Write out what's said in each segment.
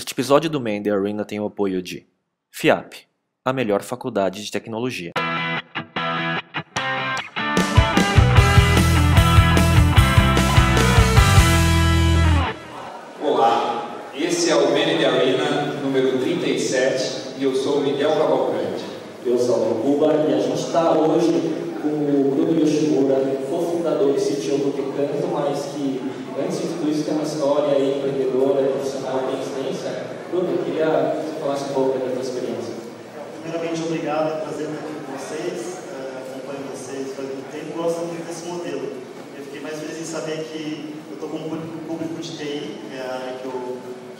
Este episódio do Man the Arena tem o apoio de FIAP, a melhor faculdade de tecnologia. Olá, esse é o Man the Arena número 37 e eu sou o Miguel Cavalcante. Eu sou o Cuba e a gente está hoje com o Bruno Yoshimura, cofundador do CTO do Picanto, mas que antes de tudo isso tem uma história aí, empreendedora, profissional bem extensa. Bruno, eu queria que você falasse um pouco da tua experiência. Primeiramente, obrigado, é um prazer estar aqui com vocês, acompanho vocês faz muito tempo, gosto muito desse modelo. Eu fiquei mais feliz em saber que eu estou com um público de TI, que é a área que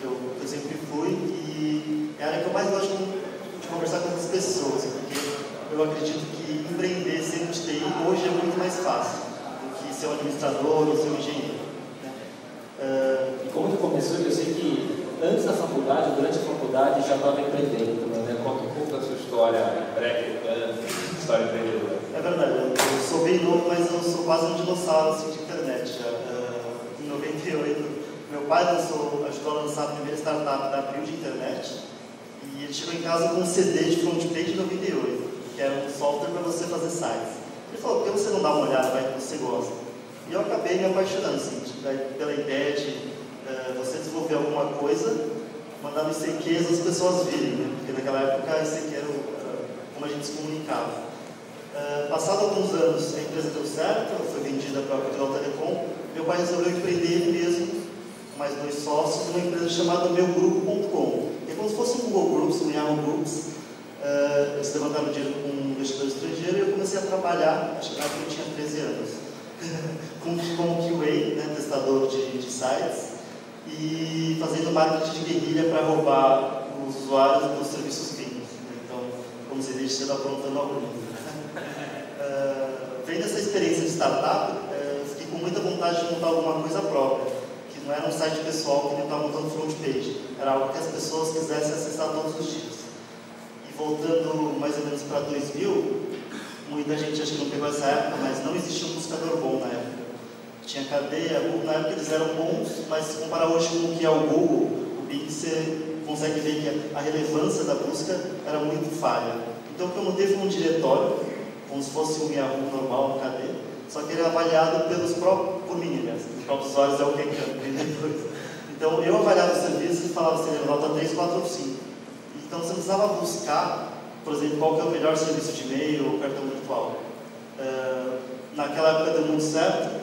eu sempre fui, e é a área que eu mais gosto de conversar com as pessoas, porque eu acredito que empreender sendo de TI hoje é muito mais fácil do que ser um administrador ou ser um engenheiro. E como que começou? Eu sei que antes da faculdade, durante a faculdade, já estava empreendendo também, né? Conta um pouco da sua história história empreendedora. É verdade, eu sou bem novo, mas eu sou quase um dinossauro assim, de internet já. Em 98, meu pai ajudou a lançar a primeira startup da Abril de internet, e ele chegou em casa com um CD de FrontPage de 98, que era um software para você fazer sites. Ele falou, por que você não dá uma olhada, vai que você gosta? E eu acabei me apaixonando assim, pela ideia de você desenvolver alguma coisa, mandar no ICQs as pessoas virem, né? Porque naquela época a ICQ era como a gente se comunicava. Passado alguns anos, a empresa deu certo, ela foi vendida para a Portugal Telecom, meu pai resolveu empreender ele mesmo, mais 2 sócios, numa empresa chamada meugrupo.com. É como se fosse um Google Groups, um Yahoo Groups. Eles levantaram dinheiro com um investidor estrangeiro e eu comecei a trabalhar, acho que eu tinha 13 anos, como QA, né, testador de sites, e fazendo marketing de guerrilha para roubar os usuários dos serviços fintechs. Então, como se diz, você aprontando algo lindo. Vendo essa experiência de startup, fiquei com muita vontade de montar alguma coisa própria, que não era um site pessoal que nem estava montando front page, era algo que as pessoas quisessem acessar todos os dias. E voltando mais ou menos para 2000, muita gente acho que não pegou essa época, mas não existia um buscador bom na época. Tinha Cadeia, Google, na época eles eram bons, mas se comparar hoje com o que é o Google, o Bing, você consegue ver que a relevância da busca era muito falha. Então o que eu montei foi um diretório, como se fosse um Yahoo normal, um KD, só que ele era avaliado por mim, né? Os próprios usuários é o que depois. Então eu avaliava o serviço e falava se ele era nota 3, 4 ou 5. Então você precisava buscar, por exemplo, qual que é o melhor serviço de e-mail ou cartão virtual. Naquela época deu muito certo,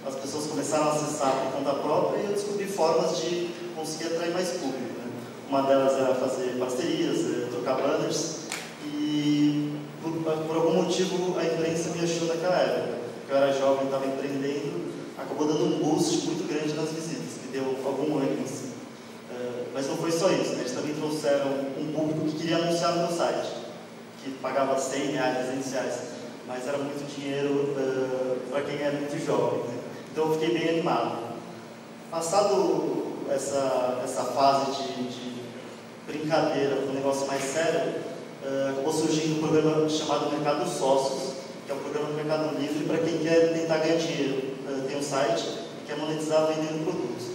as pessoas começaram a acessar por conta própria e eu descobri formas de conseguir atrair mais público. Né? Uma delas era fazer parcerias, trocar banners, e por algum motivo a imprensa me achou naquela época. Eu era jovem, estava empreendendo, acabou dando um boost muito grande nas visitas, que deu algum ânimo assim. Mas não foi só isso, né? Eles também trouxeram um público que queria anunciar no meu site, que pagava R$100, R$200, mas era muito dinheiro para quem é muito jovem. Né? Então eu fiquei bem animado. Passado essa fase de brincadeira com um negócio mais sério, acabou surgindo um programa chamado Mercado Sócios, que é um programa do Mercado Livre para quem quer tentar ganhar dinheiro. Tem um site que quer monetizar vendendo produtos.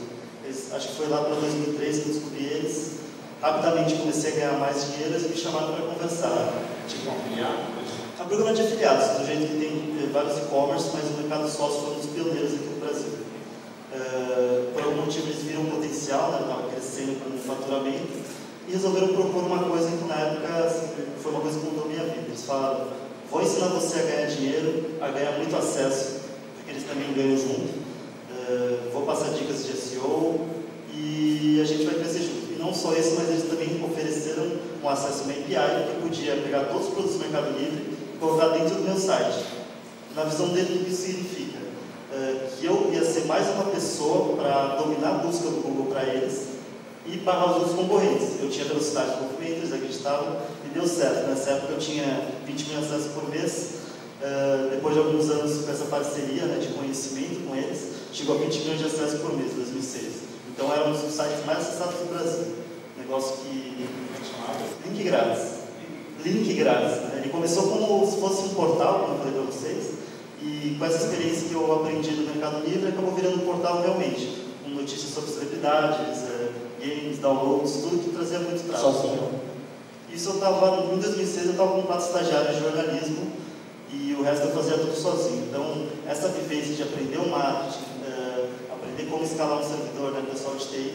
Acho que foi lá para 2013 que eu descobri eles. Rapidamente comecei a ganhar mais dinheiro e me chamaram para conversar. Tipo afiliado? É um programa de afiliados, do jeito que tem vários e-commerce, mas o Mercado Sócio foi um dos pioneiros aqui no Brasil. Por algum motivo eles viram um potencial, né, estava crescendo com o faturamento, e resolveram propor uma coisa que na época assim, foi uma coisa que mudou a minha vida. Eles falaram, vou ensinar você a ganhar dinheiro, a ganhar muito acesso, porque eles também ganham junto. Vou passar dicas de SEO e a gente vai crescer junto. E não só isso, mas eles também ofereceram um acesso a uma API que eu podia pegar todos os produtos do Mercado Livre e colocar dentro do meu site. Na visão dele, o que isso significa? Que eu ia ser mais uma pessoa para dominar a busca do Google para eles e barrar os outros concorrentes. Eu tinha velocidade de movimento, eles acreditavam e deu certo. Nessa época eu tinha 20 mil acessos por mês. Depois de alguns anos com essa parceria, né, de conhecimento com eles, chegou a 20 milhões de acessos por mês, em 2006. Então era um dos sites mais acessados do Brasil. Negócio que... Link grátis. Link grátis. Né? Ele começou como se fosse um portal, como eu falei para vocês, e com essa experiência que eu aprendi no Mercado Livre, acabou virando um portal realmente, com notícias sobre celebridades, games, downloads, tudo que trazia muito tráfego. Sozinho? Isso em 2006 eu estava com 4 estagiários de jornalismo e o resto eu fazia tudo sozinho. Então, essa vivência de aprender o marketing, aprender como escalar um servidor, né, pessoal de TI,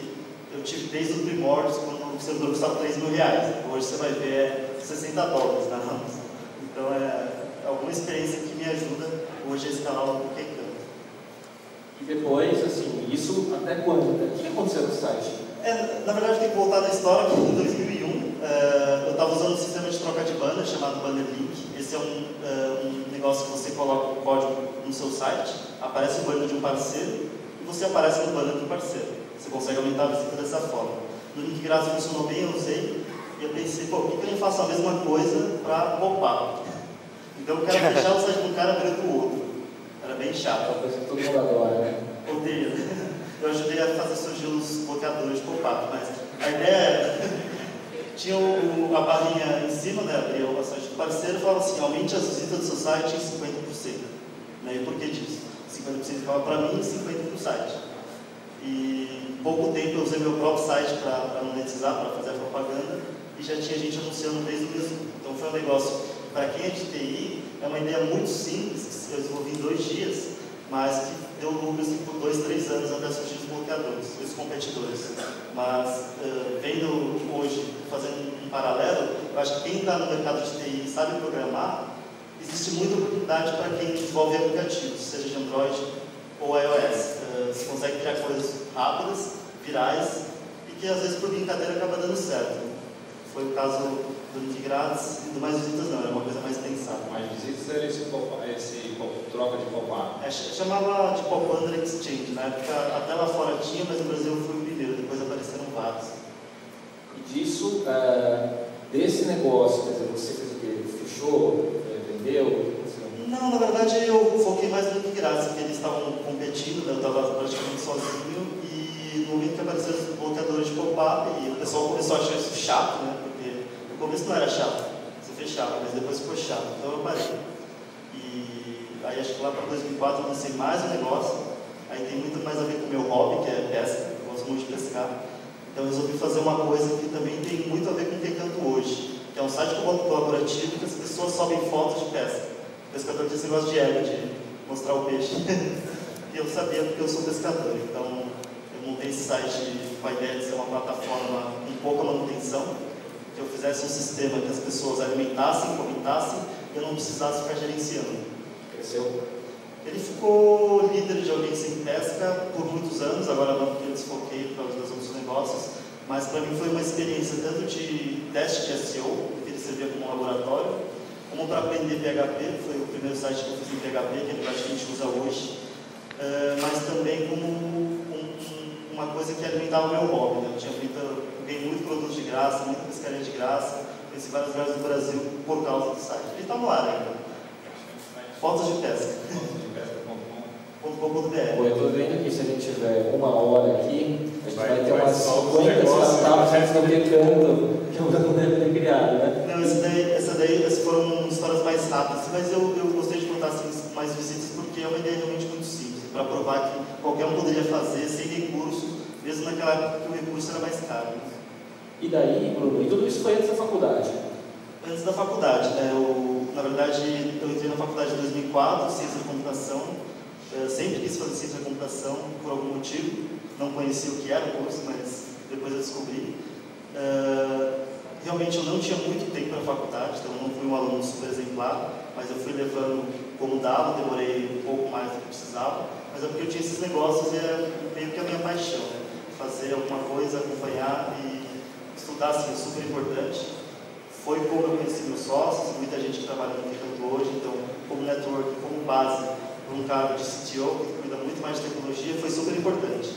eu tive desde os primórdios, quando o servidor custava R$3.000. Hoje você vai ver é $60 na Amazon. Então, é alguma experiência que me ajuda hoje a escalar um pouquinho. E depois, assim, isso até quando? O que aconteceu no site? Na verdade, tem que voltar na história que em 2001 eu estava usando um sistema de troca de banner chamado Banner Link. Esse é um negócio que você coloca o código no seu site, aparece o banner de um parceiro e você aparece no banner do parceiro. Você consegue aumentar a visita dessa forma. No link grátis funcionou bem, eu usei e eu pensei, pô, por que eu não faço a mesma coisa para poupar? Então eu quero fechar o site de um cara abrindo o outro. Era bem chato. É uma coisa que todo mundo adora, né? Odeio. Eu ajudei a fazer surgir os bloqueadores de pop-up, mas a ideia era, tinha a barrinha em cima, né, abria o site do parceiro e falava assim, aumente as visitas do seu site em 50%. Né, e por que disso? 50% ficava para mim e 50% para o site. E em pouco tempo eu usei meu próprio site para monetizar, para fazer a propaganda, e já tinha gente anunciando desde o início. Então foi um negócio, para quem é de TI, é uma ideia muito simples, que eu desenvolvi em 2 dias, mas que deu lucros assim, por 2, 3 anos até surgir os bloqueadores, os competidores. Mas, vendo hoje, fazendo um paralelo, eu acho que quem está no mercado de TI e sabe programar, existe muita oportunidade para quem desenvolve aplicativos, seja de Android ou iOS. Você consegue criar coisas rápidas, virais, e que às vezes por brincadeira acaba dando certo. Foi o caso do link grátis e do mais visitas não, era uma coisa mais pensada. Mais visitas era esse troca de pop-up? Chamava de Pop-Under Exchange, na época até lá fora tinha, mas no Brasil eu fui o primeiro, depois apareceram vários. E disso, desse negócio, quer dizer, você fez o quê? Fechou? Vendeu? Não, na verdade eu foquei mais no link grátis, porque eles estavam competindo, né? Eu estava praticamente sozinho e no momento que apareceram os bloqueadores de pop-up, e o pessoal começou a achar isso chato, né? Porque no começo não era chato, você fechava, mas depois ficou chato, então eu parei. E aí acho que lá para 2004 eu lancei mais um negócio, aí tem muito mais a ver com o meu hobby, que é pesca, eu gosto muito de pescar. Então eu resolvi fazer uma coisa que também tem muito a ver com o Recanto hoje, que é um site colaborativo que as pessoas sobem fotos de pesca. O pescador tem esse negócio de ego, de mostrar o peixe. E eu sabia porque eu sou pescador, então eu montei esse site com a ideia de ser uma plataforma com pouca manutenção, que eu fizesse um sistema que as pessoas alimentassem, comentassem, e eu não precisasse ficar gerenciando. Cresceu? Ele ficou líder de audiência em pesca por muitos anos, agora não, porque eu desfoquei para os outros negócios, mas para mim foi uma experiência tanto de teste de SEO, que ele servia como um laboratório, como para aprender PHP, foi o primeiro site que eu fiz em PHP, que é o que a gente usa hoje, mas também como uma coisa que alimentava o meu hobby. Né? Eu ganhei muito produto de graça, muita pescaria de graça, conheci vários lugares do Brasil por causa do site. Ele está no ar ainda. Fotos de pesca. .com.br. Eu estou vendo que se a gente tiver 1 hora aqui, a gente vai ter umas 50 startups no Recanto que eu não deve ter criado, né? Não, essas foram histórias mais rápidas, mas eu gostei de contar assim, mais visitas porque é uma ideia realmente muito simples, para provar que qualquer um poderia fazer sem recurso, mesmo naquela época que o recurso era mais caro. Né? E daí, Bruno, e tudo isso foi antes da faculdade? Antes da faculdade, né? Na verdade, eu entrei na faculdade em 2004, ciência da computação. Sempre quis fazer ciência da computação por algum motivo. Não conhecia o que era o curso, mas depois eu descobri. Realmente eu não tinha muito tempo para a faculdade, então eu não fui um aluno super exemplar, mas eu fui levando como dava, demorei um pouco mais do que precisava, mas é porque eu tinha esses negócios e é meio que a minha paixão, né? Fazer alguma coisa, acompanhar e estudar, assim, é super importante. Foi como eu conheci meus sócios, muita gente que trabalha no Recanto hoje, então como network, como base para um cargo de CTO, que cuida muito mais de tecnologia, foi super importante.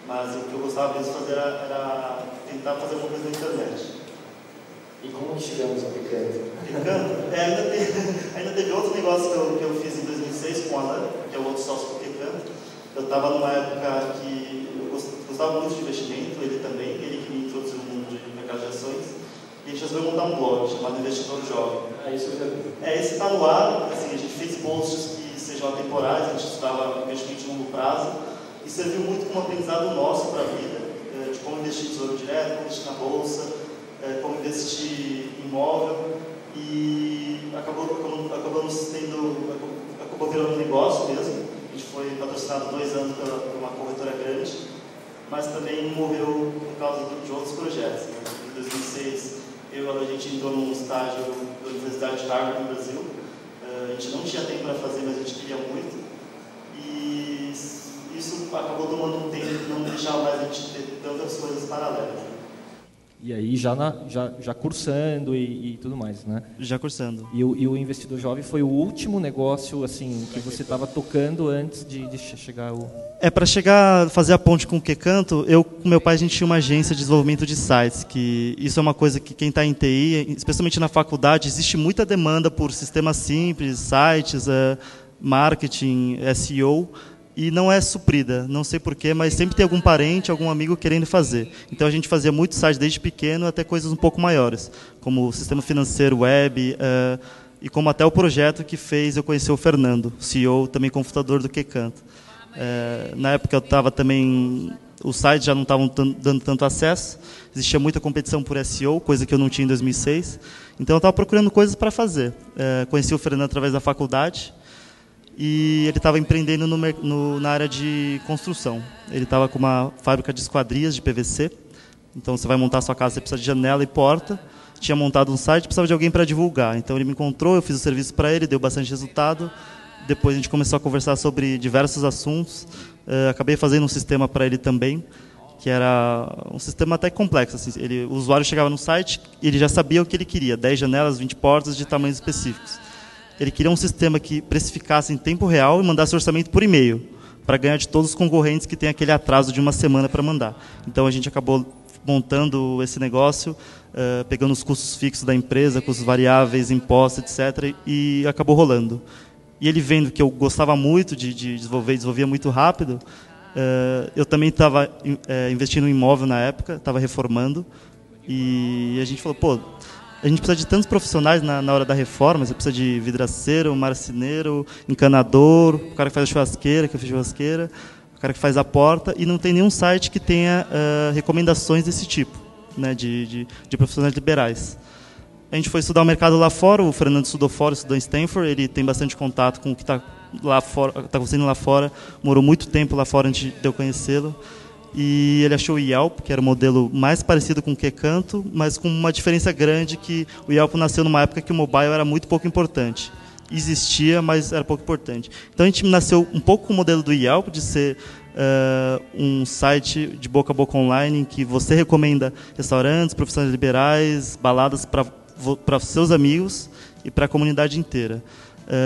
Mas o que eu gostava mesmo de fazer era tentar fazer alguma coisa na internet. E como que chegamos ao Recanto? Recanto? Ainda teve outro negócio que eu fiz em 2006 com o Alan, que é o outro sócio do Recanto. Eu estava numa época que eu gostava muito de investimento, ele também, ele que me introduziu no mundo de mercado de ações. E a gente resolveu montar um blog chamado Investidor Jovem. Isso eu já vi. Esse está no ar, assim, a gente fez posts que sejam atemporais, a gente estudava investimento de longo prazo e serviu muito como aprendizado nosso para a vida, de como investir em tesouro direto, como investir na bolsa, como investir em imóvel, e acabou virando um negócio mesmo. A gente foi patrocinado 2 anos por uma corretora grande, mas também morreu por causa de outros projetos, né? Em 2006, a gente entrou num estágio da Universidade de Harvard no Brasil. A gente não tinha tempo para fazer, mas a gente queria muito. E isso acabou tomando um tempo que não deixava mais a gente ter tantas coisas paralelas. E aí já cursando e tudo mais, né? Já cursando. E o Investidor Jovem foi o último negócio assim que você estava tocando antes de chegar ao... Para fazer a ponte com o QCanto, com meu pai a gente tinha uma agência de desenvolvimento de sites, que isso é uma coisa que quem está em TI, especialmente na faculdade, existe muita demanda por sistemas simples, sites, marketing, SEO, e não é suprida, não sei porquê, mas sempre tem algum parente, algum amigo querendo fazer. Então a gente fazia muito site desde pequeno até coisas um pouco maiores, como o sistema financeiro, web, e como até o projeto que fez eu conhecer o Fernando, CEO, também cofundador do QCanto. Na época eu estava também, os sites já não estavam dando tanto acesso, existia muita competição por SEO, coisa que eu não tinha em 2006, então eu estava procurando coisas para fazer. Conheci o Fernando através da faculdade, e ele estava empreendendo na área de construção. Ele estava com uma fábrica de esquadrias de PVC. Então, você vai montar a sua casa, você precisa de janela e porta. Tinha montado um site, precisava de alguém para divulgar. Então, ele me encontrou, eu fiz o serviço para ele, deu bastante resultado. Depois, a gente começou a conversar sobre diversos assuntos. Acabei fazendo um sistema para ele também, que era um sistema até complexo. Assim, o usuário chegava no site e ele já sabia o que ele queria, 10 janelas, 20 portas de tamanhos específicos. Ele queria um sistema que precificasse em tempo real e mandasse orçamento por e-mail, para ganhar de todos os concorrentes que têm aquele atraso de uma semana para mandar. Então, a gente acabou montando esse negócio, pegando os custos fixos da empresa, custos variáveis, impostos, etc., e acabou rolando. E ele vendo que eu gostava muito de desenvolvia muito rápido, eu também estava investindo em imóvel na época, estava reformando, e a gente falou, pô, a gente precisa de tantos profissionais na hora da reforma, você precisa de vidraceiro, marceneiro, encanador, o cara que faz a churrasqueira, que fez churrasqueira, o cara que faz a porta, e não tem nenhum site que tenha recomendações desse tipo, né, de profissionais liberais. A gente foi estudar o mercado lá fora, o Fernando estudou fora, estudou em Stanford, ele tem bastante contato com o que está lá fora, está acontecendo lá fora, morou muito tempo lá fora antes de eu conhecê-lo. E ele achou o Yelp, que era o modelo mais parecido com o QCanto, mas com uma diferença grande, que o Yelp nasceu numa época que o mobile era muito pouco importante. Existia, mas era pouco importante. Então a gente nasceu um pouco com o modelo do Yelp, de ser um site de boca a boca online, em que você recomenda restaurantes, profissionais liberais, baladas para seus amigos e para a comunidade inteira.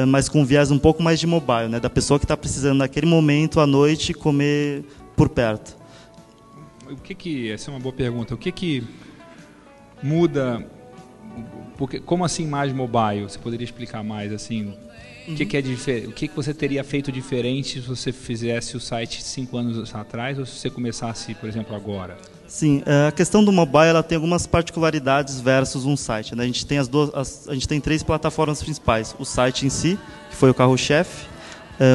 Mas com um viés um pouco mais de mobile, né, da pessoa que está precisando naquele momento, à noite, comer por perto. Essa é uma boa pergunta. O que muda? Porque, como assim mais mobile? Você poderia explicar mais assim? O que é diferente? O que você teria feito diferente se você fizesse o site 5 anos atrás ou se você começasse, por exemplo, agora? Sim, a questão do mobile ela tem algumas particularidades versus um site, né? A gente tem a gente tem 3 plataformas principais: o site em si, que foi o carro-chefe.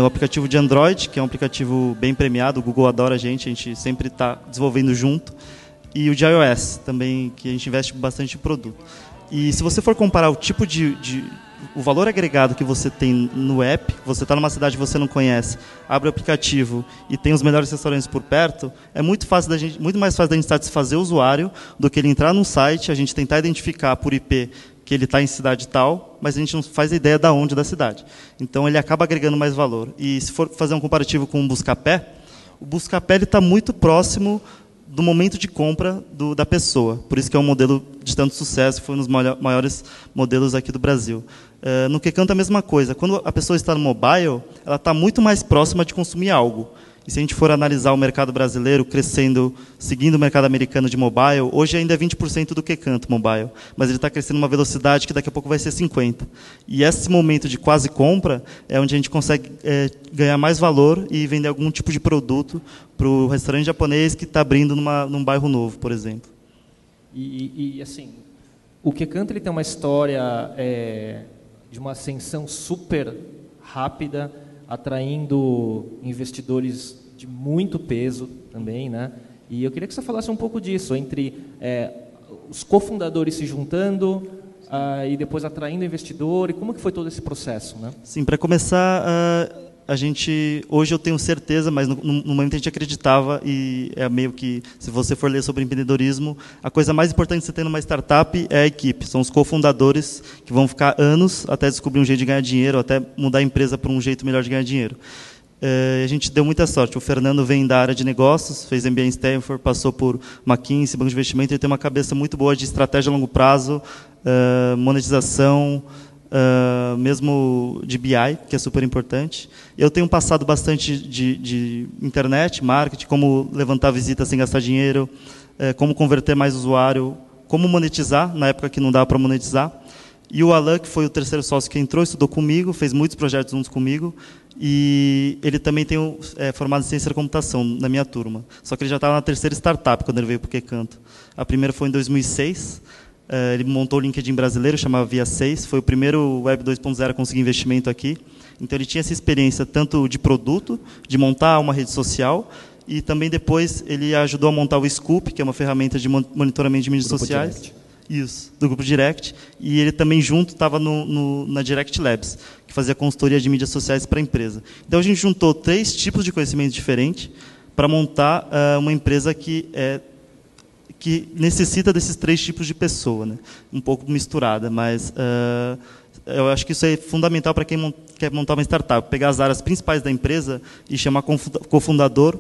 O aplicativo de Android, que é um aplicativo bem premiado, o Google adora a gente sempre está desenvolvendo junto, e o de iOS, também, que a gente investe bastante em produto. E se você for comparar o tipo o valor agregado que você tem no app, você está numa cidade que você não conhece, abre o aplicativo e tem os melhores restaurantes por perto, é muito mais fácil da gente satisfazer o usuário do que ele entrar num site, a gente tentar identificar por IP que ele está em cidade tal, mas a gente não faz a ideia de onde da cidade. Então, ele acaba agregando mais valor. E se for fazer um comparativo com o Buscapé, o Buscapé está muito próximo do momento de compra da pessoa. Por isso que é um modelo de tanto sucesso, foi um dos maiores modelos aqui do Brasil. No QCanto é a mesma coisa. Quando a pessoa está no mobile, ela está muito mais próxima de consumir algo. E se a gente for analisar o mercado brasileiro crescendo, seguindo o mercado americano de mobile, hoje ainda é 20% do QCanto mobile, mas ele está crescendo uma velocidade que daqui a pouco vai ser 50%. E esse momento de quase compra é onde a gente consegue ganhar mais valor e vender algum tipo de produto para o restaurante japonês que está abrindo num bairro novo, por exemplo. E assim, o QCanto ele tem uma história de uma ascensão super rápida, atraindo investidores de muito peso também, né? E eu queria que você falasse um pouco disso, entre os cofundadores se juntando e depois atraindo investidor, e como que foi todo esse processo, né? Sim, para começar, hoje eu tenho certeza, mas no momento a gente acreditava, e é meio que, se você for ler sobre empreendedorismo, a coisa mais importante que você tem numa startup é a equipe, são os cofundadores que vão ficar anos até descobrir um jeito de ganhar dinheiro, até mudar a empresa para um jeito melhor de ganhar dinheiro. A gente deu muita sorte. O Fernando vem da área de negócios, fez MBA em Stanford, passou por McKinsey, banco de investimento, ele tem uma cabeça muito boa de estratégia a longo prazo, monetização, mesmo de BI, que é super importante. Eu tenho passado bastante de internet, marketing, como levantar visitas sem gastar dinheiro, como converter mais usuário, como monetizar, na época que não dava para monetizar. E o Alan, que foi o terceiro sócio que entrou, estudou comigo, fez muitos projetos juntos comigo, e ele também tem formado em ciência da computação na minha turma. Só que ele já estava na terceira startup quando ele veio para o QCanto. A primeira foi em 2006, ele montou o LinkedIn brasileiro, chamava Via 6, foi o primeiro Web 2.0 a conseguir investimento aqui. Então ele tinha essa experiência tanto de produto, de montar uma rede social, e também depois ele ajudou a montar o Scoop, que é uma ferramenta de monitoramento de mídias sociais. Direct. Isso, do Grupo Direct. E ele também junto estava na Direct Labs, que fazia consultoria de mídias sociais para a empresa. Então a gente juntou 3 tipos de conhecimento diferentes para montar uma empresa que necessita desses 3 tipos de pessoa, né? Um pouco misturada, mas eu acho que isso é fundamental para quem quer montar uma startup. Pegar as áreas principais da empresa e chamar cofundador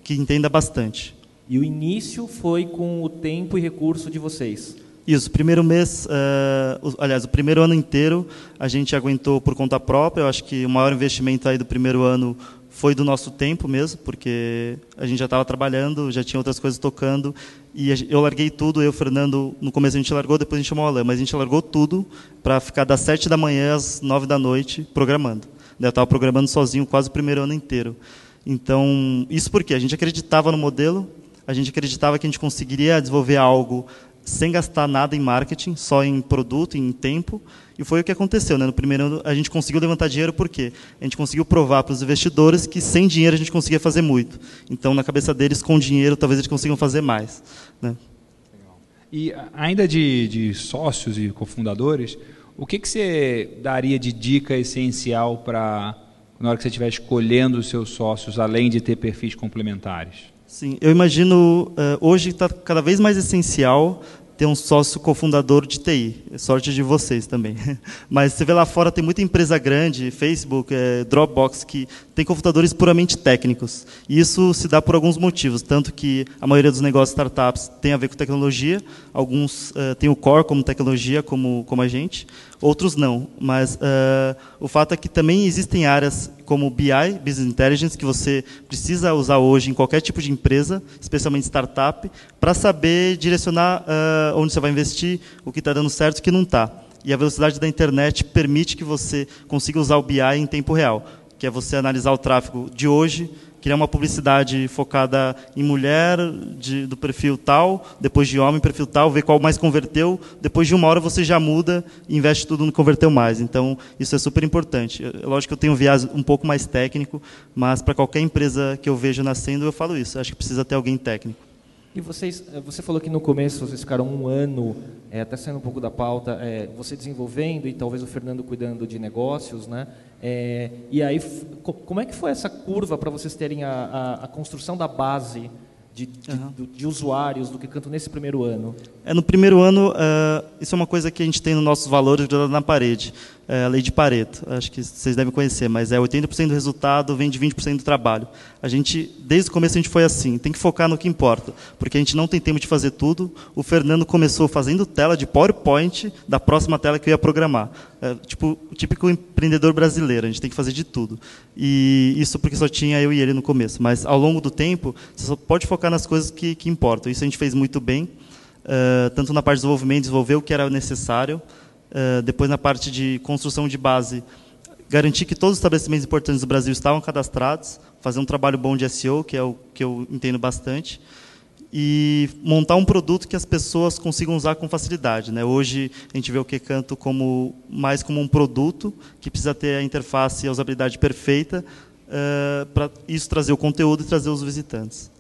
que entenda bastante. E o início foi com o tempo e recurso de vocês? Isso, o primeiro mês, aliás, o primeiro ano inteiro a gente aguentou por conta própria. Eu acho que o maior investimento aí do primeiro ano foi do nosso tempo mesmo, porque a gente já estava trabalhando, já tinha outras coisas tocando, e eu larguei tudo, eu e o Fernando, no começo a gente largou, depois a gente chamou o Alan, mas a gente largou tudo para ficar das 7 da manhã às 9 da noite programando. Eu estava programando sozinho quase o primeiro ano inteiro. Então, isso porque a gente acreditava no modelo, a gente acreditava que a gente conseguiria desenvolver algo sem gastar nada em marketing, só em produto, em tempo, e foi o que aconteceu, né? No primeiro ano a gente conseguiu levantar dinheiro porque a gente conseguiu provar para os investidores que sem dinheiro a gente conseguia fazer muito. Então, na cabeça deles, com dinheiro, talvez eles consigam fazer mais, né? Legal. E ainda de sócios e cofundadores, o que você daria de dica essencial para, na hora que você estiver escolhendo os seus sócios, além de ter perfis complementares? Sim, eu imagino, hoje está cada vez mais essencial ter um sócio cofundador de TI. É sorte de vocês também. Mas você vê lá fora, tem muita empresa grande, Facebook, Dropbox, que tem cofundadores puramente técnicos. E isso se dá por alguns motivos, tanto que a maioria dos negócios startups tem a ver com tecnologia, alguns têm o core como tecnologia, como a gente, outros não. Mas o fato é que também existem áreas como BI, Business Intelligence, que você precisa usar hoje em qualquer tipo de empresa, especialmente startup, para saber direcionar onde você vai investir, o que está dando certo e o que não está. E a velocidade da internet permite que você consiga usar o BI em tempo real, que é você analisar o tráfego de hoje, criar uma publicidade focada em mulher, do perfil tal, depois de homem, perfil tal, ver qual mais converteu, depois de uma hora você já muda e investe tudo no que converteu mais. Então, isso é super importante. Lógico que eu tenho um viés um pouco mais técnico, mas para qualquer empresa que eu vejo nascendo, eu falo isso. Acho que precisa ter alguém técnico. E você falou que no começo vocês ficaram um ano, até saindo um pouco da pauta, você desenvolvendo e talvez o Fernando cuidando de negócios, né? E aí, como é que foi essa curva para vocês terem a construção da base de usuários do QCanto nesse primeiro ano? No primeiro ano, isso é uma coisa que a gente tem nos nossos valores grudado na parede, a lei de Pareto. Acho que vocês devem conhecer, mas 80% do resultado vem de 20% do trabalho. A gente, desde o começo, a gente foi assim, tem que focar no que importa, porque a gente não tem tempo de fazer tudo. O Fernando começou fazendo tela de PowerPoint da próxima tela que eu ia programar. Tipo, o típico empreendedor brasileiro, a gente tem que fazer de tudo. E isso porque só tinha eu e ele no começo. Mas, ao longo do tempo, você só pode focar nas coisas que importam. Isso a gente fez muito bem, tanto na parte de desenvolvimento, desenvolver o que era necessário, depois na parte de construção de base, garantir que todos os estabelecimentos importantes do Brasil estavam cadastrados, fazer um trabalho bom de SEO, que é o que eu entendo bastante, e montar um produto que as pessoas consigam usar com facilidade, né? Hoje a gente vê o QCanto mais como um produto que precisa ter a interface e a usabilidade perfeita para isso trazer o conteúdo e trazer os visitantes.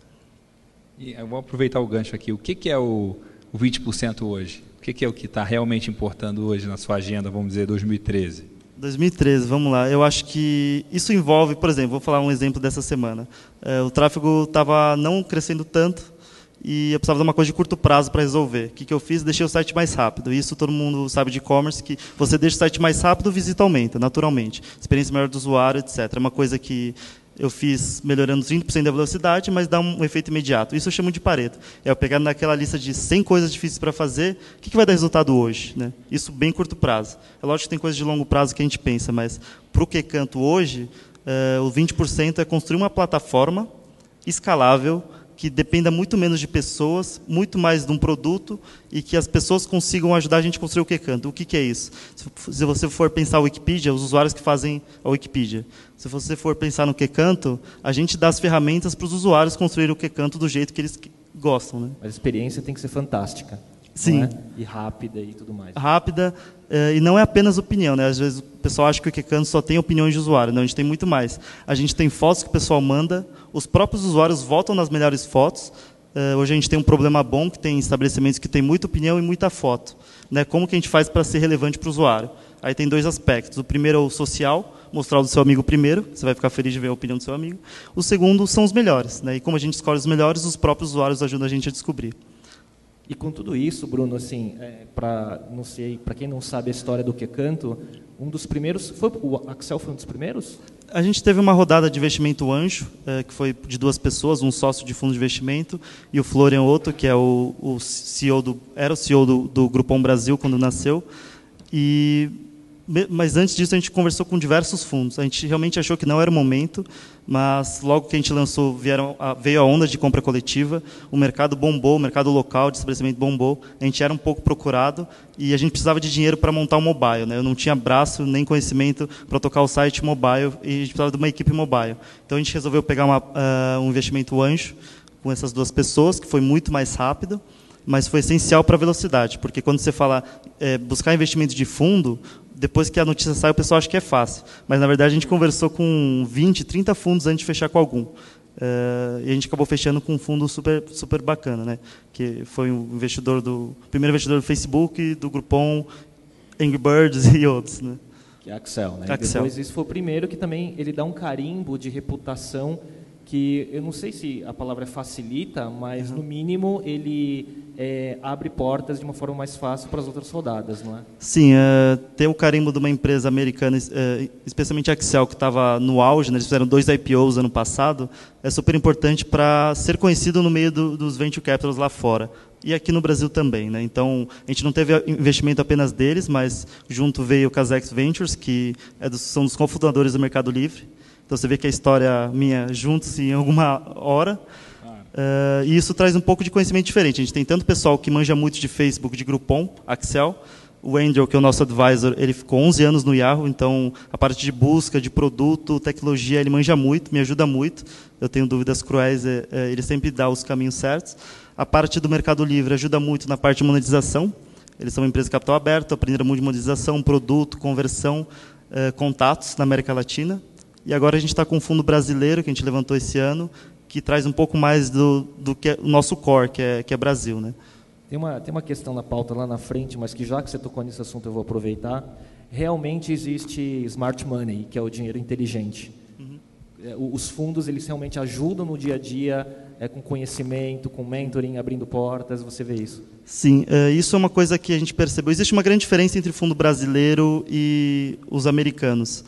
E eu vou aproveitar o gancho aqui. O que é o 20% hoje? O que é o que está realmente importando hoje na sua agenda, vamos dizer, 2013? 2013, vamos lá. Eu acho que isso envolve, por exemplo, vou falar um exemplo dessa semana. O tráfego estava não crescendo tanto e eu precisava de uma coisa de curto prazo para resolver. O que eu fiz? Deixei o site mais rápido. Isso todo mundo sabe de e-commerce, que você deixa o site mais rápido, visita aumenta, naturalmente. Experiência melhor do usuário, etc. É uma coisa que eu fiz melhorando 30% da velocidade, mas dá um efeito imediato. Isso eu chamo de Pareto. É eu pegar naquela lista de 100 coisas difíceis para fazer, o que vai dar resultado hoje? Né? Isso bem curto prazo. É lógico que tem coisas de longo prazo que a gente pensa, mas para o QCanto hoje, o 20% é construir uma plataforma escalável, que dependa muito menos de pessoas, muito mais de um produto e que as pessoas consigam ajudar a gente a construir o QCanto. O que é isso? Se você for pensar a Wikipedia, os usuários que fazem a Wikipedia. Se você for pensar no QCanto, a gente dá as ferramentas para os usuários construírem o QCanto do jeito que eles gostam. Né? Mas a experiência tem que ser fantástica. Sim. Não é? E rápida e tudo mais. Rápida, e não é apenas opinião. Né? Às vezes o pessoal acha que o QCanto só tem opiniões de usuário. Não, a gente tem muito mais. A gente tem fotos que o pessoal manda, os próprios usuários votam nas melhores fotos. Hoje a gente tem um problema bom, que tem estabelecimentos que tem muita opinião e muita foto. Né? Como que a gente faz para ser relevante para o usuário? Aí tem dois aspectos. O primeiro é o social, mostrar o do seu amigo primeiro, você vai ficar feliz de ver a opinião do seu amigo. O segundo são os melhores. Né? E como a gente escolhe os melhores, os próprios usuários ajudam a gente a descobrir. E com tudo isso, Bruno, assim, para quem não sabe a história do QCanto, um dos primeiros, o Axel foi um dos primeiros? A gente teve uma rodada de investimento anjo, que foi de 2 pessoas, um sócio de fundo de investimento e o Florian Otto, que é o CEO era o CEO do Groupon Brasil quando nasceu. Mas antes disso a gente conversou com diversos fundos. A gente realmente achou que não era o momento, mas logo que a gente lançou veio a onda de compra coletiva, o mercado bombou, o mercado local de estabelecimento bombou, a gente era um pouco procurado e a gente precisava de dinheiro para montar o mobile. Né? Eu não tinha braço nem conhecimento para tocar o site mobile e a gente precisava de uma equipe mobile. Então a gente resolveu pegar um investimento anjo com essas 2 pessoas, que foi muito mais rápido, mas foi essencial para a velocidade, porque quando você fala buscar investimento de fundo, depois que a notícia sai, o pessoal acha que é fácil. Mas, na verdade, a gente conversou com 20, 30 fundos antes de fechar com algum. E a gente acabou fechando com um fundo super, super bacana, né? Que foi o primeiro investidor do Facebook, do Groupon, Angry Birds e outros. Né? Que é a Axel. Né? Axel. Depois, isso foi o primeiro que também ele dá um carimbo de reputação que, eu não sei se a palavra facilita, mas, no mínimo, ele abre portas de uma forma mais fácil para as outras rodadas, não é? Sim, ter o carimbo de uma empresa americana, especialmente a Axel, que estava no auge, né, eles fizeram 2 IPOs ano passado, é super importante para ser conhecido no meio dos venture capitals lá fora. E aqui no Brasil também. Né? Então, a gente não teve investimento apenas deles, mas junto veio o Casex Ventures, que são dos cofundadores do Mercado Livre. Então, você vê que a história minha juntos em alguma hora. E isso traz um pouco de conhecimento diferente. A gente tem tanto pessoal que manja muito de Facebook, de Groupon, Axel. O Andrew, que é o nosso advisor, ele ficou 11 anos no Yahoo, então a parte de busca, de produto, tecnologia, ele manja muito, me ajuda muito. Eu tenho dúvidas cruéis, ele sempre dá os caminhos certos. A parte do Mercado Livre ajuda muito na parte de monetização. Eles são uma empresa de capital aberto, aprenderam muito de monetização, produto, conversão, contatos na América Latina. E agora a gente está com um fundo brasileiro, que a gente levantou esse ano, que traz um pouco mais do que é o nosso core, que é Brasil. Né? Tem uma questão na pauta lá na frente, mas que já que você tocou nesse assunto eu vou aproveitar. Realmente existe smart money, que é o dinheiro inteligente. Os fundos eles realmente ajudam no dia a dia, com conhecimento, com mentoring, abrindo portas, você vê isso? Sim, isso é uma coisa que a gente percebeu. Existe uma grande diferença entre o fundo brasileiro e os americanos.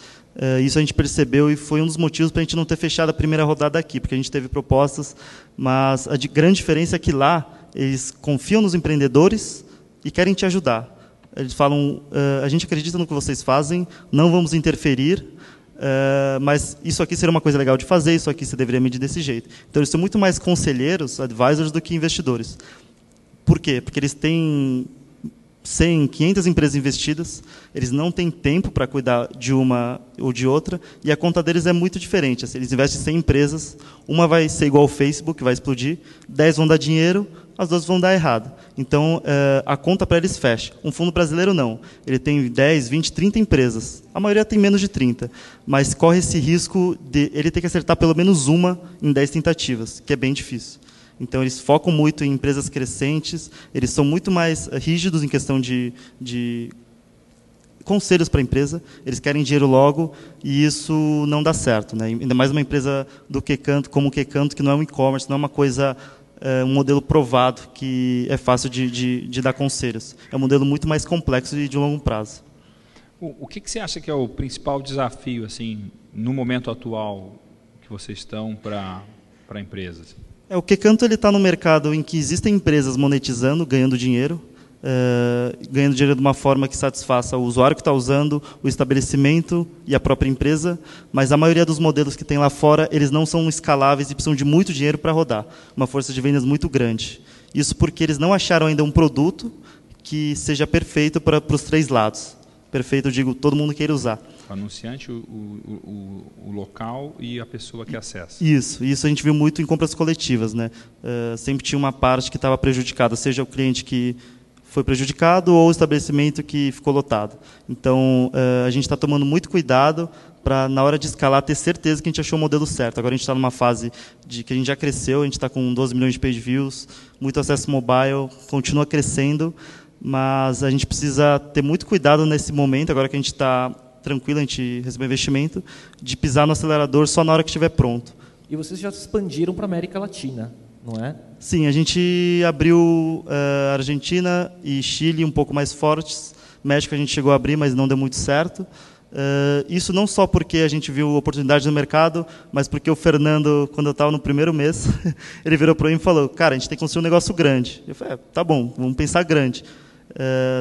Isso a gente percebeu e foi um dos motivos para a gente não ter fechado a primeira rodada aqui, porque a gente teve propostas, mas a grande diferença é que lá eles confiam nos empreendedores e querem te ajudar. Eles falam, a gente acredita no que vocês fazem, não vamos interferir, mas isso aqui seria uma coisa legal de fazer, isso aqui você deveria medir desse jeito. Então, eles são muito mais conselheiros, advisors, do que investidores. Por quê? Porque eles têm 100, 500 empresas investidas, eles não têm tempo para cuidar de uma ou de outra, e a conta deles é muito diferente. Assim, eles investem em 100 empresas, uma vai ser igual ao Facebook, vai explodir, 10 vão dar dinheiro, as duas vão dar errado. Então, a conta para eles fecha. Um fundo brasileiro não. Ele tem 10, 20, 30 empresas. A maioria tem menos de 30. Mas corre esse risco de ele ter que acertar pelo menos uma em 10 tentativas, que é bem difícil. Então, eles focam muito em empresas crescentes, eles são muito mais rígidos em questão de conselhos para a empresa, eles querem dinheiro logo, e isso não dá certo, né? Ainda mais uma empresa do QCanto, como o QCanto, que não é um e-commerce, não é uma coisa, um modelo provado, que é fácil de dar conselhos. É um modelo muito mais complexo e de longo prazo. O que você acha que é o principal desafio, assim, no momento atual que vocês estão para empresas? O QCanto está no mercado em que existem empresas monetizando, ganhando dinheiro de uma forma que satisfaça o usuário que está usando, o estabelecimento e a própria empresa, mas a maioria dos modelos que tem lá fora, eles não são escaláveis e precisam de muito dinheiro para rodar, uma força de vendas muito grande. Isso porque eles não acharam ainda um produto que seja perfeito para os 3 lados. Perfeito, eu digo, todo mundo queira usar. O anunciante, o local e a pessoa que acessa. Isso a gente viu muito em compras coletivas, né? Sempre tinha uma parte que estava prejudicada, seja o cliente que foi prejudicado ou o estabelecimento que ficou lotado. Então, a gente está tomando muito cuidado para, na hora de escalar, ter certeza que a gente achou o modelo certo. Agora a gente está numa fase de que a gente já cresceu, a gente está com 12 milhões de page views, muito acesso mobile, continua crescendo, mas a gente precisa ter muito cuidado nesse momento, agora que a gente está tranquilo, a gente recebeu investimento, de pisar no acelerador só na hora que estiver pronto. E vocês já se expandiram para a América Latina, não é? Sim, a gente abriu Argentina e Chile um pouco mais fortes. México a gente chegou a abrir, mas não deu muito certo. Isso não só porque a gente viu oportunidades no mercado, mas porque o Fernando, quando eu estava no primeiro mês, ele virou para mim e falou, cara, a gente tem que construir um negócio grande. Eu falei, tá bom, vamos pensar grande.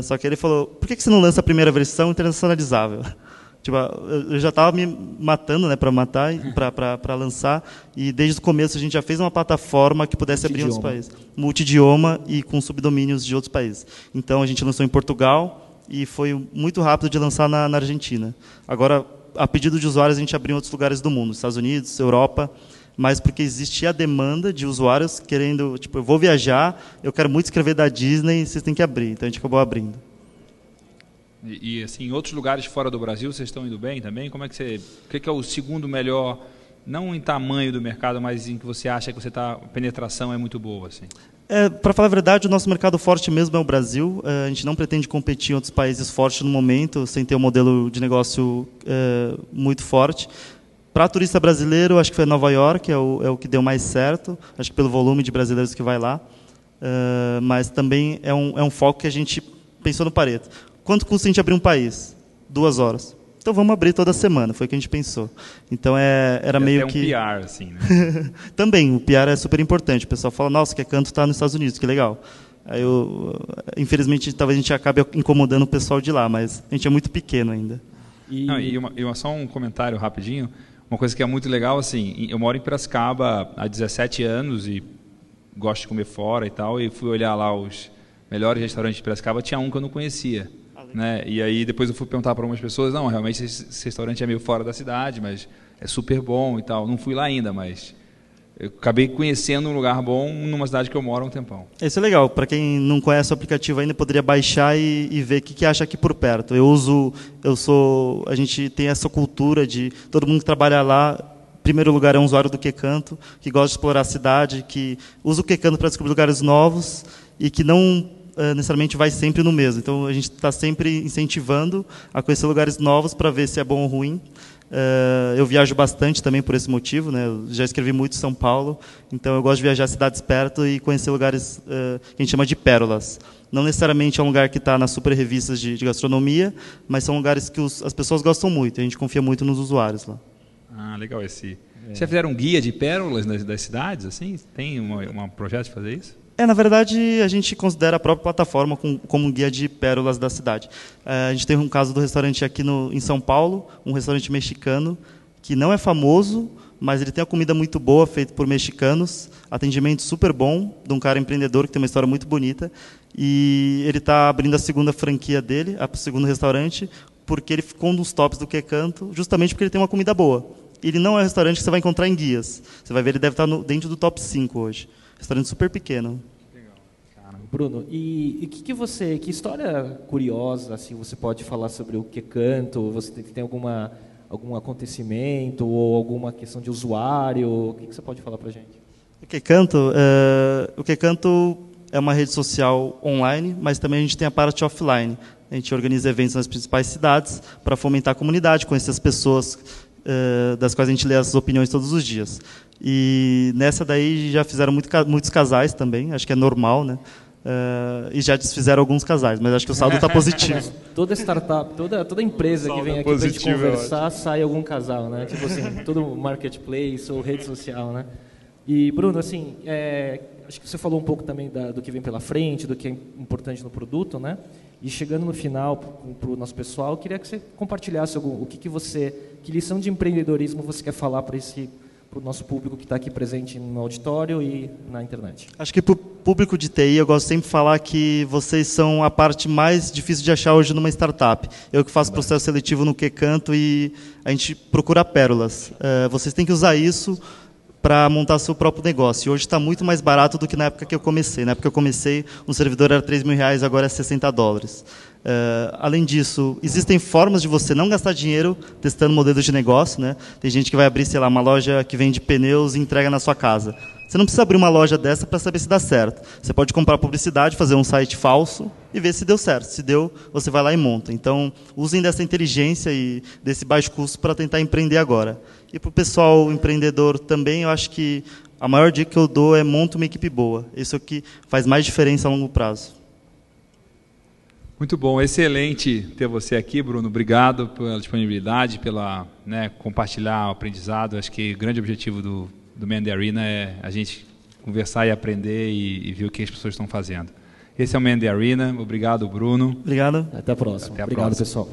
Só que ele falou, por que você não lança a primeira versão internacionalizável? Tipo, eu já estava me matando, né, para lançar, e desde o começo a gente já fez uma plataforma que pudesse abrir em outros países. Multidioma e com subdomínios de outros países. Então a gente lançou em Portugal e foi muito rápido de lançar na Argentina. Agora, a pedido de usuários, a gente abriu em outros lugares do mundo, Estados Unidos, Europa, mas porque existia a demanda de usuários querendo, tipo, eu vou viajar, eu quero muito escrever da Disney, vocês têm que abrir. Então a gente acabou abrindo. E assim, em outros lugares fora do Brasil, vocês estão indo bem também? Como é que você, o que é o segundo melhor, não em tamanho do mercado, mas em que você acha que a penetração é muito boa, assim? Para falar a verdade, o nosso mercado forte mesmo é o Brasil. A gente não pretende competir em outros países fortes no momento, sem ter um modelo de negócio muito forte. Para turista brasileiro, acho que foi Nova York, é o que deu mais certo, acho que pelo volume de brasileiros que vai lá. Mas também é um foco que a gente pensou no Pareto. Quanto custa a gente abrir um país? 2 horas. Então vamos abrir toda semana, foi o que a gente pensou. Então era meio que... É um PR, assim, né? Também, o PR é super importante. O pessoal fala, nossa, QCanto está nos Estados Unidos, que legal. Aí infelizmente, talvez a gente acabe incomodando o pessoal de lá, mas a gente é muito pequeno ainda. Só um comentário rapidinho. Uma coisa que é muito legal, assim, eu moro em Piracicaba há 17 anos e gosto de comer fora e tal, e fui olhar lá os melhores restaurantes de Piracicaba, tinha um que eu não conhecia. Né? E aí depois eu fui perguntar para algumas pessoas, não, realmente esse restaurante é meio fora da cidade, mas é super bom e tal. Não fui lá ainda, mas eu acabei conhecendo um lugar bom numa cidade que eu moro há um tempão. Isso é legal. Para quem não conhece o aplicativo ainda, poderia baixar e ver o que acha aqui por perto. A gente tem essa cultura de todo mundo que trabalha lá, em primeiro lugar é um usuário do QCanto, que gosta de explorar a cidade, que usa o QCanto para descobrir lugares novos e que não necessariamente vai sempre no mesmo. Então, a gente está sempre incentivando a conhecer lugares novos para ver se é bom ou ruim. Eu viajo bastante também por esse motivo, né? Eu já escrevi muito em São Paulo, então eu gosto de viajar cidades perto e conhecer lugares que a gente chama de pérolas. Não necessariamente é um lugar que está nas super revistas de gastronomia, mas são lugares que as pessoas gostam muito, e a gente confia muito nos usuários lá. Ah, legal esse. Vocês fizeram um guia de pérolas das cidades, assim? Tem um projeto de fazer isso? Na verdade, a gente considera a própria plataforma como um guia de pérolas da cidade. A gente teve um caso do restaurante aqui em São Paulo, um restaurante mexicano, que não é famoso, mas ele tem uma comida muito boa, feita por mexicanos, atendimento super bom, de um cara empreendedor que tem uma história muito bonita, e ele está abrindo a segunda franquia dele, o segundo restaurante, porque ele ficou um dos tops do QCanto, justamente porque ele tem uma comida boa. Ele não é um restaurante que você vai encontrar em guias. Você vai ver, ele deve estar dentro do top 5 hoje. Restaurante super pequeno. Bruno, e que história curiosa assim, você pode falar sobre o QCanto? Você tem algum acontecimento ou alguma questão de usuário? O que você pode falar para a gente? O QCanto é uma rede social online, mas também a gente tem a parte offline. A gente organiza eventos nas principais cidades para fomentar a comunidade, conhecer as pessoas das quais a gente lê as opiniões todos os dias. E nessa daí já fizeram muitos casais também, acho que é normal, né? E já desfizeram alguns casais, mas acho que o saldo está positivo. Toda startup, toda empresa que vem aqui para a gente conversar, sai algum casal, né? Tipo assim, todo marketplace ou rede social, né? E, Bruno, assim, acho que você falou um pouco também do que vem pela frente, do que é importante no produto, né? E chegando no final, para o nosso pessoal, eu queria que você compartilhasse que lição de empreendedorismo você quer falar para o nosso público que está aqui presente no auditório e na internet. Acho que para o público de TI, eu gosto sempre de falar que vocês são a parte mais difícil de achar hoje numa startup. Eu que faço processo seletivo no QCanto e a gente procura pérolas. Vocês têm que usar isso para montar seu próprio negócio. E hoje está muito mais barato do que na época que eu comecei. Na época que eu comecei, um servidor era R$3.000, agora é $60. Além disso, existem formas de você não gastar dinheiro testando modelos de negócio, né? Tem gente que vai abrir, sei lá, uma loja que vende pneus e entrega na sua casa. Você não precisa abrir uma loja dessa para saber se dá certo. Você pode comprar publicidade, fazer um site falso e ver se deu certo. Se deu, você vai lá e monta. Então, usem dessa inteligência e desse baixo custo para tentar empreender agora. E para o pessoal empreendedor também, eu acho que a maior dica que eu dou é monta uma equipe boa. Isso é o que faz mais diferença a longo prazo. Muito bom, excelente ter você aqui, Bruno. Obrigado pela disponibilidade, pela compartilhar o aprendizado. Acho que o grande objetivo do Man the Arena é a gente conversar e aprender e ver o que as pessoas estão fazendo. Esse é o Man the Arena. Obrigado, Bruno. Obrigado. Até a próxima. Até a Obrigado, próxima. pessoal.